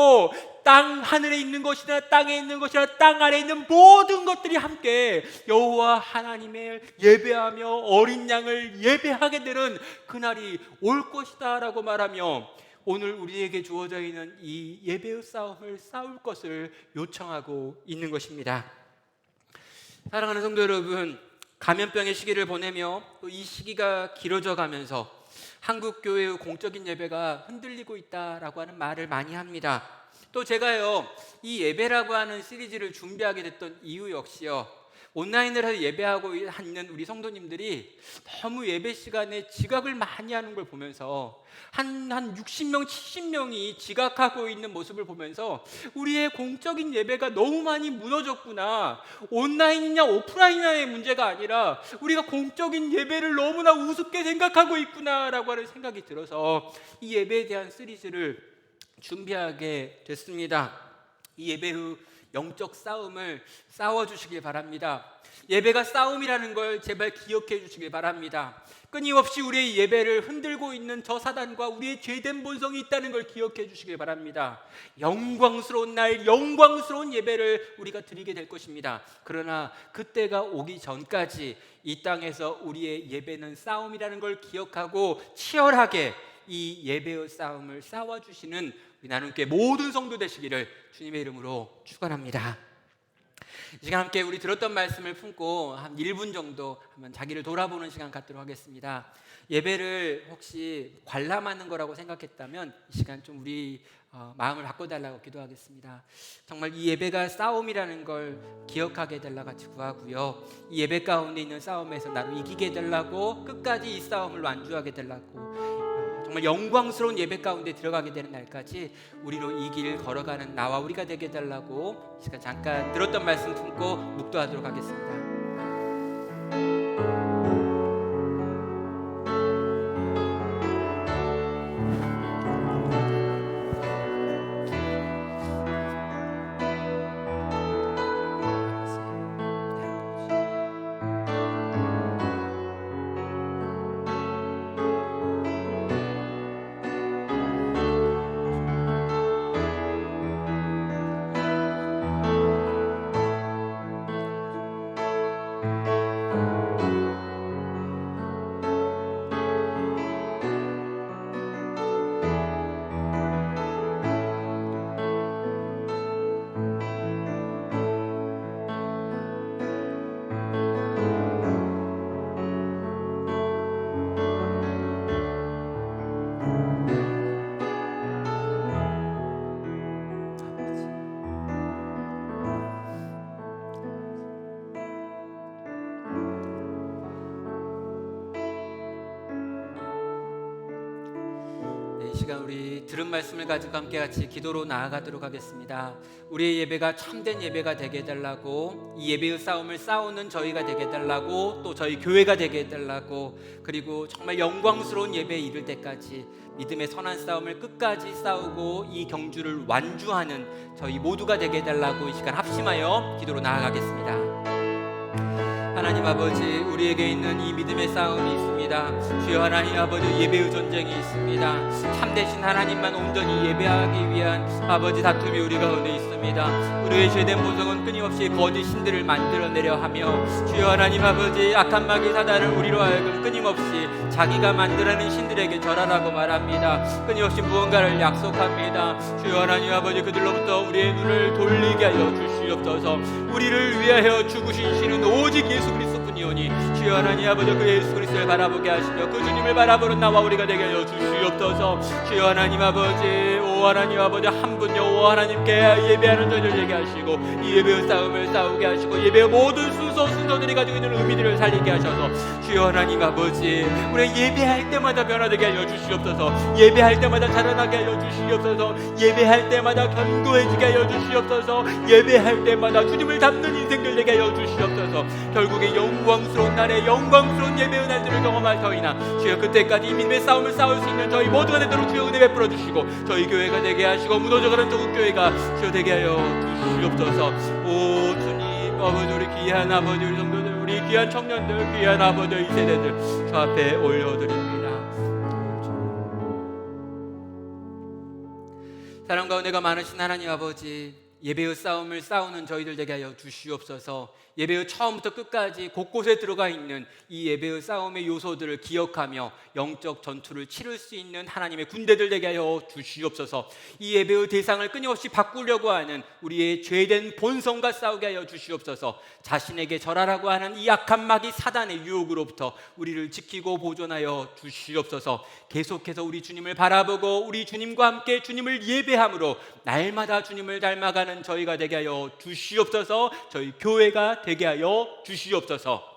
땅 하늘에 있는 것이나 땅에 있는 것이나 땅 아래에 있는 모든 것들이 함께 여호와 하나님을 예배하며 어린 양을 예배하게 되는 그날이 올 것이다 라고 말하며 오늘 우리에게 주어져 있는 이 예배의 싸움을 싸울 것을 요청하고 있는 것입니다. 사랑하는 성도 여러분, 감염병의 시기를 보내며 또 이 시기가 길어져 가면서 한국 교회의 공적인 예배가 흔들리고 있다라고 하는 말을 많이 합니다. 또 제가요 이 예배라고 하는 시리즈를 준비하게 됐던 이유 역시요, 온라인으로 예배하고 있는 우리 성도님들이 너무 예배 시간에 지각을 많이 하는 걸 보면서 한 60명, 70명이 지각하고 있는 모습을 보면서 우리의 공적인 예배가 너무 많이 무너졌구나. 온라인이냐 오프라인이냐의 문제가 아니라 우리가 공적인 예배를 너무나 우습게 생각하고 있구나라고 하는 생각이 들어서 이 예배에 대한 시리즈를 준비하게 됐습니다. 이 예배의 영적 싸움을 싸워주시길 바랍니다. 예배가 싸움이라는 걸 제발 기억해 주시길 바랍니다. 끊임없이 우리의 예배를 흔들고 있는 저 사단과 우리의 죄된 본성이 있다는 걸 기억해 주시길 바랍니다. 영광스러운 날, 영광스러운 예배를 우리가 드리게 될 것입니다. 그러나 그때가 오기 전까지 이 땅에서 우리의 예배는 싸움이라는 걸 기억하고 치열하게 이 예배의 싸움을 싸워주시는 우리 나눔교회 모든 성도 되시기를 주님의 이름으로 축원합니다. 이 시간 함께 우리 들었던 말씀을 품고 한 1분 정도 한번 자기를 돌아보는 시간 갖도록 하겠습니다. 예배를 혹시 관람하는 거라고 생각했다면 이 시간 좀 우리 마음을 바꿔달라고 기도하겠습니다. 정말 이 예배가 싸움이라는 걸 기억하게 달라고 같이 구하고요, 이 예배 가운데 있는 싸움에서 나로 이기게 달라고, 끝까지 이 싸움을 완주하게 달라고, 정말 영광스러운 예배 가운데 들어가게 되는 날까지 우리로 이 길을 걸어가는 나와 우리가 되게 달라고 이 시간 잠깐 들었던 말씀 품고 묵도하도록 하겠습니다. 시간 우리 들은 말씀을 가지고 함께 같이 기도로 나아가도록 하겠습니다. 우리의 예배가 참된 예배가 되게 해달라고, 이 예배의 싸움을 싸우는 저희가 되게 해달라고, 또 저희 교회가 되게 해달라고, 그리고 정말 영광스러운 예배에 이를 때까지 믿음의 선한 싸움을 끝까지 싸우고 이 경주를 완주하는 저희 모두가 되게 해달라고 이 시간 합심하여 기도로 나아가겠습니다. 하나님 아버지, 우리에게 있는 이 믿음의 싸움이 있습니다. 주여 하나님 아버지, 예배의 전쟁이 있습니다. 참되신 하나님만 온전히 예배하기 위한 아버지 다툼이 우리 가운데 있습니다. 우리의 죄된 본성은 끊임없이 거짓 신들을 만들어내려 하며, 주여 하나님 아버지, 악한 마귀 사단을 우리로 하여금 끊임없이 자기가 만들어낸 신들에게 절하라고 말합니다. 끊임없이 무언가를 약속합니다. 주여 하나님 아버지, 그들로부터 우리의 눈을 돌리게 하여 주시옵소서. 우리를 위하여 죽으신 신은 오직 예수 그리스도뿐이오니, 주여 하나님 아버지, 그 예수 그리스도를 바라보게 하시며 그 주님을 바라보는 나와 우리가 되게 하여 주시옵소서. 주여 하나님 아버지, 오 하나님 아버지, 한 분요 오 하나님께 예배하는 저희를 되게 하시고 이 예배의 싸움을 싸우게 하시고 예배의 모든 순서들이 가지고 있는 의미들을 살리게 하셔서, 주여 하나님 아버지, 우리 예배할 때마다 변화되게 하여 주시옵소서. 예배할 때마다 자라나게 하여 주시옵소서. 예배할 때마다 견고해지게 하여 주시옵소서. 예배할 때마다 주님을 닮는 인생들 되게 하여 주시옵소서. 결국에 영광스러운 날에 영광스러운 예배의 날들을 경험할 터이나, 주여 그때까지 이 믿음의 싸움을 싸울 수 있는 저희 모두가 되도록 주여 은혜 베풀어 주시고 저희 교회가 되게 하시고 무너져가는 조국교회가 주여 되게 하여 주시옵소서. 오 주님 아버지, 우리 귀한 아버지, 우리 성도들, 우리 귀한 청년들, 귀한 아버지, 이 세대들 주 앞에 올려드립니다. 사랑과 은혜가 많으신 하나님 아버지, 예배의 싸움을 싸우는 저희들 되게 하여 주시옵소서. 예배의 처음부터 끝까지 곳곳에 들어가 있는 이 예배의 싸움의 요소들을 기억하며 영적 전투를 치를 수 있는 하나님의 군대들 되게 하여 주시옵소서. 이 예배의 대상을 끊임없이 바꾸려고 하는 우리의 죄된 본성과 싸우게 하여 주시옵소서. 자신에게 절하라고 하는 이 악한 마귀 사단의 유혹으로부터 우리를 지키고 보존하여 주시옵소서. 계속해서 우리 주님을 바라보고 우리 주님과 함께 주님을 예배함으로 날마다 주님을 닮아가는 저희가 되게 하여 주시옵소서. 저희 교회가 되게 하여 주시옵소서.